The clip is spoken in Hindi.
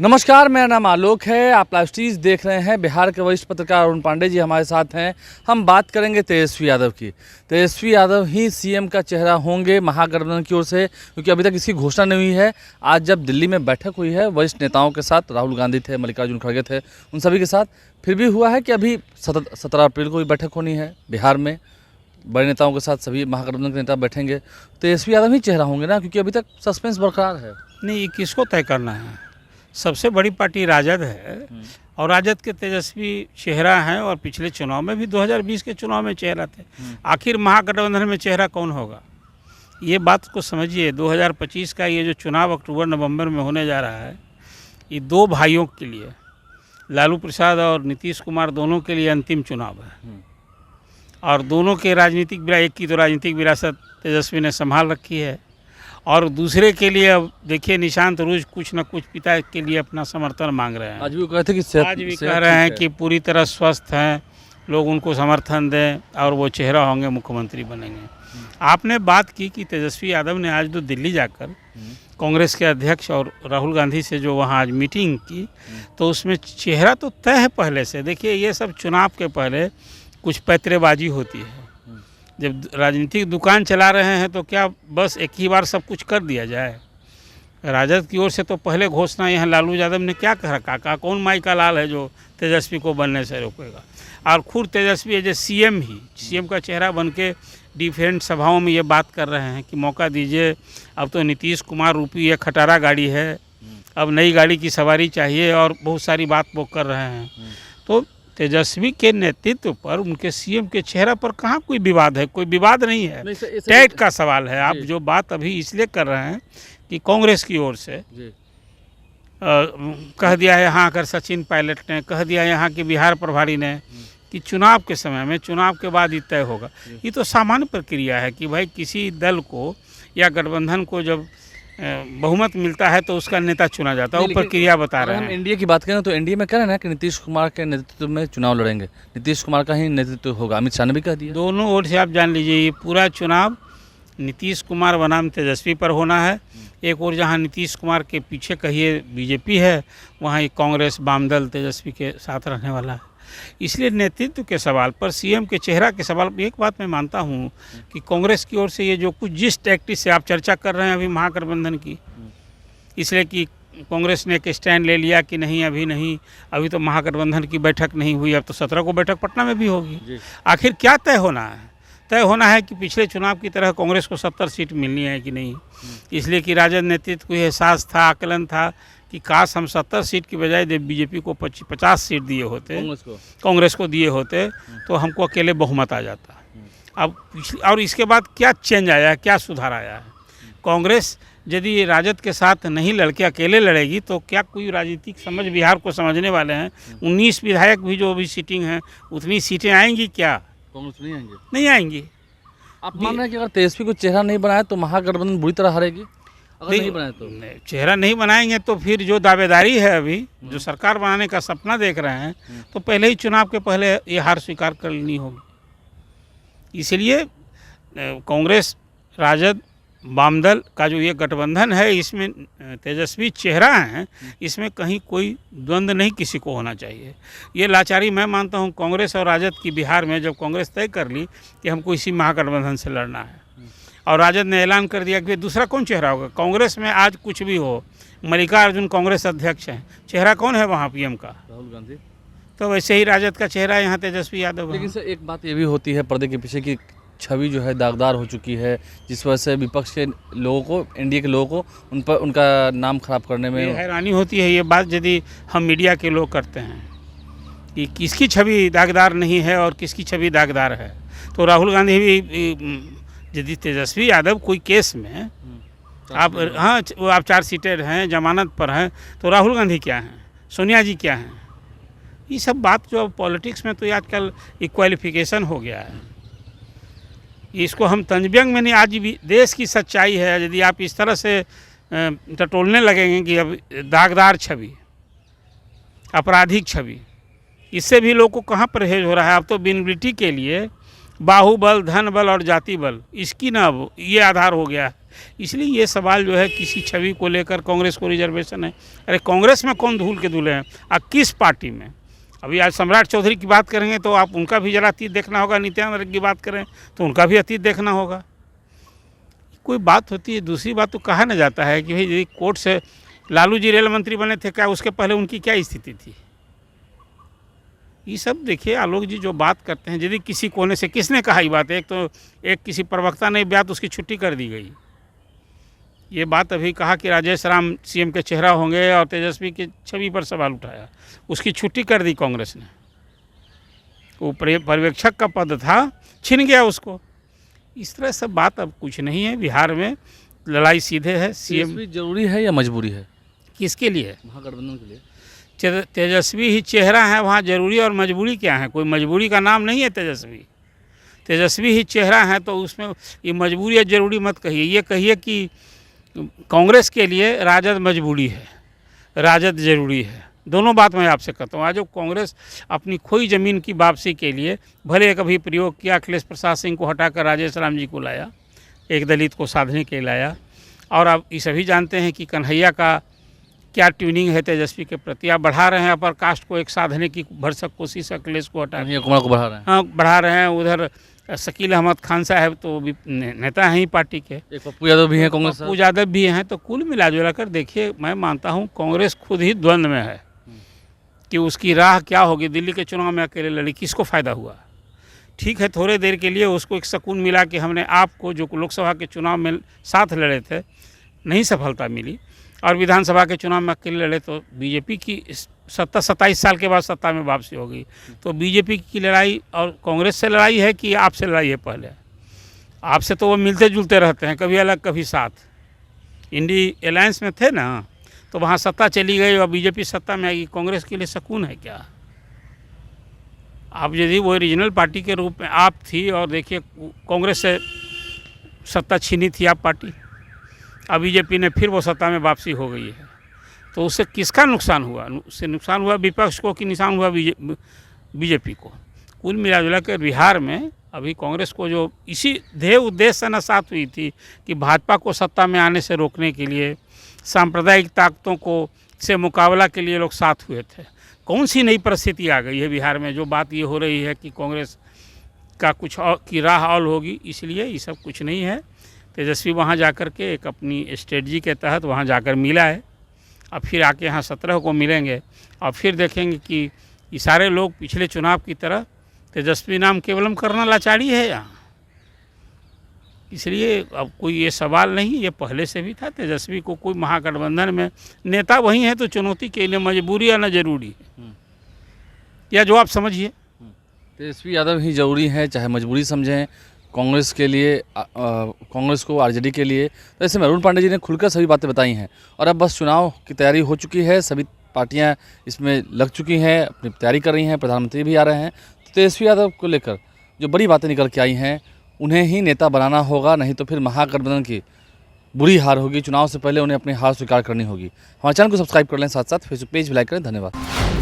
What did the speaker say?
नमस्कार, मेरा नाम आलोक है। आप लाइव स्ट्रीज देख रहे हैं। बिहार के वरिष्ठ पत्रकार अरुण पांडे जी हमारे साथ हैं। हम बात करेंगे तेजस्वी यादव की। तेजस्वी यादव ही सीएम का चेहरा होंगे महागठबंधन की ओर से, क्योंकि अभी तक इसकी घोषणा नहीं हुई है। आज जब दिल्ली में बैठक हुई है वरिष्ठ नेताओं के साथ, राहुल गांधी थे, मल्लिकार्जुन खड़गे थे, उन सभी के साथ, फिर भी हुआ है कि अभी 17 अप्रैल को भी बैठक होनी है बिहार में। बड़े नेताओं के साथ सभी महागठबंधन के नेता बैठेंगे। तेजस्वी यादव ही चेहरा होंगे ना, क्योंकि अभी तक सस्पेंस बरकरार है। नहीं, ये किसको तय करना है? सबसे बड़ी पार्टी राजद है और राजद के तेजस्वी चेहरा हैं और पिछले चुनाव में भी 2020 के चुनाव में चेहरा थे। आखिर महागठबंधन में चेहरा कौन होगा? ये बात को समझिए। 2025 का ये जो चुनाव अक्टूबर नवंबर में होने जा रहा है, ये दो भाइयों के लिए, लालू प्रसाद और नीतीश कुमार, दोनों के लिए अंतिम चुनाव है। और दोनों के राजनीतिक एक की तो राजनीतिक विरासत तेजस्वी ने संभाल रखी है और दूसरे के लिए अब देखिए निशांत रोज कुछ न कुछ पिता के लिए अपना समर्थन मांग रहे हैं। आज भी कहते कि आज भी कह रहे हैं कि पूरी तरह स्वस्थ हैं, लोग उनको समर्थन दें और वो चेहरा होंगे, मुख्यमंत्री बनेंगे। आपने बात की कि तेजस्वी यादव ने आज तो दिल्ली जाकर कांग्रेस के अध्यक्ष और राहुल गांधी से जो वहाँ आज मीटिंग की, तो उसमें चेहरा तो तय है पहले से। देखिए, ये सब चुनाव के पहले कुछ पैतरेबाजी होती है। जब राजनीतिक दुकान चला रहे हैं तो क्या बस एक ही बार सब कुछ कर दिया जाए? राजद की ओर से तो पहले घोषणा यहाँ लालू यादव ने क्या कह रखा, कहा कौन माई का लाल है जो तेजस्वी को बनने से रोकेगा। और खुद तेजस्वी एज सीएम का चेहरा बन के डिफरेंट सभाओं में ये बात कर रहे हैं कि मौका दीजिए, अब तो नीतीश कुमार रूपी ये खटारा गाड़ी है, अब नई गाड़ी की सवारी चाहिए, और बहुत सारी बात वो कर रहे हैं। तो तेजस्वी के नेतृत्व पर, उनके सीएम के चेहरा पर कहाँ कोई विवाद है? कोई विवाद नहीं है, टैट का सवाल है। आप जो बात अभी इसलिए कर रहे हैं कि कांग्रेस की ओर से कह दिया है, यहाँ आकर सचिन पायलट ने कह दिया, यहाँ के बिहार प्रभारी ने, कि चुनाव के समय में, चुनाव के बाद ही तय होगा। ये तो सामान्य प्रक्रिया है कि भाई किसी दल को या गठबंधन को जब बहुमत मिलता है तो उसका नेता चुना जाता है। वो प्रक्रिया बता रहे हैं। हम इंडिया की बात करें तो इंडिया में कह रहे हैं ना कि नीतीश कुमार के नेतृत्व में चुनाव लड़ेंगे, नीतीश कुमार का ही नेतृत्व होगा। अमित शाह ने भी कह दिया। दोनों ओर से आप जान लीजिए, ये पूरा चुनाव नीतीश कुमार बनाम तेजस्वी पर होना है। एक और जहां नीतीश कुमार के पीछे कहिए बीजेपी है, वहां कांग्रेस वामदल तेजस्वी के साथ रहने वाला है। इसलिए नेतृत्व के सवाल पर, सीएम के चेहरा के सवाल पर एक बात मैं मानता हूं कि कांग्रेस की ओर से ये जो कुछ जिस टैक्टिस से आप चर्चा कर रहे हैं अभी महागठबंधन की, इसलिए कि कांग्रेस ने एक स्टैंड ले लिया कि नहीं, अभी नहीं, अभी तो महागठबंधन की बैठक नहीं हुई, अब तो 17 को बैठक पटना में भी होगी। आखिर क्या तय होना है? तय होना है कि पिछले चुनाव की तरह कांग्रेस को 70 सीट मिलनी है कि नहीं। इसलिए कि राजद नेतृत्व को एहसास था, आकलन था कि काश हम 70 सीट की बजाय बीजेपी को 50 सीट दिए होते, कांग्रेस को दिए होते, तो हमको अकेले बहुमत आ जाता। अब और इसके बाद क्या चेंज आया है, क्या सुधार आया है? कांग्रेस यदि राजद के साथ नहीं लड़के अकेले लड़ेगी तो क्या कोई राजनीतिक समझ बिहार को समझने वाले हैं? 19 विधायक भी जो अभी सीटिंग हैं, उतनी सीटें आएंगी क्या? कांग्रेस नहीं आएंगे, नहीं आएंगी। आप मान रहे हैं कि अगर तेजस्वी को चेहरा नहीं बनाया तो महागठबंधन बुरी तरह हारेगी? अगर नहीं बनाए तो चेहरा नहीं बनाएंगे तो फिर जो दावेदारी है, अभी जो सरकार बनाने का सपना देख रहे हैं, तो पहले ही चुनाव के पहले ये हार स्वीकार कर लेनी होगी। इसलिए कांग्रेस राजद वामदल का जो ये गठबंधन है, इसमें तेजस्वी चेहरा हैं, इसमें कहीं कोई द्वंद्व नहीं किसी को होना चाहिए। ये लाचारी मैं मानता हूँ कांग्रेस और राजद की बिहार में, जब कांग्रेस तय कर ली कि हमको इसी महागठबंधन से लड़ना है और राजद ने ऐलान कर दिया कि दूसरा कौन चेहरा होगा। कांग्रेस में आज कुछ भी हो, मल्लिकार्जुन कांग्रेस अध्यक्ष हैं, चेहरा कौन है वहाँ पीएम का? राहुल गांधी। तो वैसे ही राजद का चेहरा यहाँ तेजस्वी यादव है। लेकिन सर एक बात ये भी होती है पर्दे के पीछे की छवि जो है दागदार हो चुकी है, जिस वजह से विपक्ष के लोगों को, एनडीए के लोगों को उन पर उनका नाम खराब करने में हैरानी होती है। ये बात यदि हम मीडिया के लोग करते हैं कि किसकी छवि दागदार नहीं है और किसकी छवि दागदार है, तो राहुल गांधी भी, यदि तेजस्वी यादव कोई केस में आप आप चार्जशीटेड हैं, जमानत पर हैं, तो राहुल गांधी क्या हैं, सोनिया जी क्या हैं? ये सब बात जो पॉलिटिक्स में तो आजकल इक्वालिफिकेशन हो गया है। इसको हम तंजव्यंग में नहीं, आज भी देश की सच्चाई है। यदि आप इस तरह से टटोलने लगेंगे कि अब दागदार छवि, आपराधिक छवि, इससे भी लोग को कहाँ परहेज हो रहा है? अब तो विनबिलिटी के लिए बाहुबल, धन बल और जाति बल, इसकी ना ये आधार हो गया है इसलिए ये सवाल जो है किसी छवि को लेकर कांग्रेस को रिजर्वेशन है। अरे कांग्रेस में कौन धूल के धुले हैं और किस पार्टी में? अभी आज सम्राट चौधरी की बात करेंगे तो आप उनका भी जरा अतीत देखना होगा, नित्यानंद की बात करें तो उनका भी अतीत देखना होगा। कोई बात होती है। दूसरी बात तो कहा न जाता है कि भाई यदि कोर्ट से लालू जी रेल मंत्री बने थे, क्या उसके पहले उनकी क्या स्थिति थी? ये सब देखिए, आलोक जी जो बात करते हैं, यदि किसी कोने से किसने कहा ये बात, एक किसी प्रवक्ता ने बात उसकी छुट्टी कर दी गई। ये बात अभी कहा कि राजेश राम सीएम के चेहरा होंगे और तेजस्वी की छवि पर सवाल उठाया, उसकी छुट्टी कर दी कांग्रेस ने। वो पर्यवेक्षक का पद था, छिन गया उसको। इस तरह सब बात अब कुछ नहीं है। बिहार में लड़ाई सीधे है। सीएम जरूरी है या मजबूरी है किसके लिए? महागठबंधन के लिए। तेजस्वी ही चेहरा है, वहाँ जरूरी और मजबूरी क्या है? कोई मजबूरी का नाम नहीं है तेजस्वी ही चेहरा है। तो उसमें ये मजबूरी या जरूरी मत कहिए, ये कहिए कि कांग्रेस के लिए राजद मजबूरी है, राजद जरूरी है। दोनों बात मैं आपसे कहता हूँ। आज जो कांग्रेस अपनी खोई ज़मीन की वापसी के लिए भले कभी प्रयोग किया, अखिलेश प्रसाद सिंह को हटाकर राजेश राम जी को लाया, एक दलित को साधने के लिए लाया। और अब ये सभी जानते हैं कि कन्हैया का क्या ट्यूनिंग है तेजस्वी के प्रति। आप बढ़ा रहे हैं अपर कास्ट को एक साधने की भरसक कोशिश, अखिलेश को हटा कुमार को बढ़ा रहे हैं। हाँ, बढ़ा रहे हैं। उधर शकील अहमद खान साहब तो भी नेता हैं ही पार्टी के, एक पप्पू यादव भी हैं कांग्रेस, पप्पू यादव भी हैं। तो कुल मिला जुला कर देखिए, मैं मानता हूँ कांग्रेस खुद ही द्वंद्व में है कि उसकी राह क्या होगी। दिल्ली के चुनाव में अकेले लड़ी, किसको फ़ायदा हुआ? ठीक है, थोड़े देर के लिए उसको एक सुकून मिला कि हमने आपको जो लोकसभा के चुनाव में साथ लड़े थे, नहीं सफलता मिली, और विधानसभा के चुनाव में अकेले लड़े तो बीजेपी की 27 साल के बाद सत्ता में वापसी हो गई। तो बीजेपी की लड़ाई और कांग्रेस से लड़ाई है कि आपसे लड़ाई है? पहले आपसे तो वो मिलते जुलते रहते हैं, कभी अलग कभी साथ। इंडी अलायंस में थे ना, तो वहाँ सत्ता चली गई और बीजेपी सत्ता में आएगी। कांग्रेस के लिए सुकून है क्या? आप यदि वो रीजनल पार्टी के रूप में आप थी और देखिए कांग्रेस से सत्ता छीनी थी आप पार्टी, अब बीजेपी ने फिर वो सत्ता में वापसी हो गई है, तो उससे किसका नुकसान हुआ? उससे नुकसान हुआ विपक्ष को कि नुकसान हुआ बीजेपी को? कुल मिला कर बिहार में अभी कांग्रेस को जो इसी ध्येय उद्देश्य से नसात हुई थी कि भाजपा को सत्ता में आने से रोकने के लिए, सांप्रदायिक ताकतों को से मुकाबला के लिए लोग साथ हुए थे। कौन सी नई परिस्थिति आ गई है बिहार में? जो बात ये हो रही है कि कांग्रेस का कुछ और की राह और होगी, इसलिए ये सब कुछ नहीं है। तेजस्वी वहाँ जाकर के एक अपनी स्ट्रेटजी के तहत वहाँ जाकर मिला है, अब फिर आके यहाँ 17 को मिलेंगे और फिर देखेंगे कि ये सारे लोग पिछले चुनाव की तरह तेजस्वी नाम केवलम करना लाचारी है यहाँ। इसलिए अब कोई ये सवाल नहीं, ये पहले से भी था। तेजस्वी को कोई महागठबंधन में नेता वही है तो चुनौती के लिए मजबूरी या न जरूरी है, या जो आप समझिए। तेजस्वी यादव ही जरूरी है, चाहे मजबूरी समझें कांग्रेस के लिए, कांग्रेस को, आरजेडी के लिए। तो ऐसे में अरुण पांडे जी ने खुलकर सभी बातें बताई हैं और अब बस चुनाव की तैयारी हो चुकी है, सभी पार्टियां इसमें लग चुकी हैं, अपनी तैयारी कर रही हैं, प्रधानमंत्री भी आ रहे हैं। तो तेजस्वी यादव को लेकर जो बड़ी बातें निकल के आई हैं, उन्हें ही नेता बनाना होगा, नहीं तो फिर महागठबंधन की बुरी हार होगी। चुनाव से पहले उन्हें अपनी हार स्वीकार करनी होगी। हमारे चैनल को सब्सक्राइब कर लें, साथ साथ फेसबुक पेज भी लाइक करें। धन्यवाद।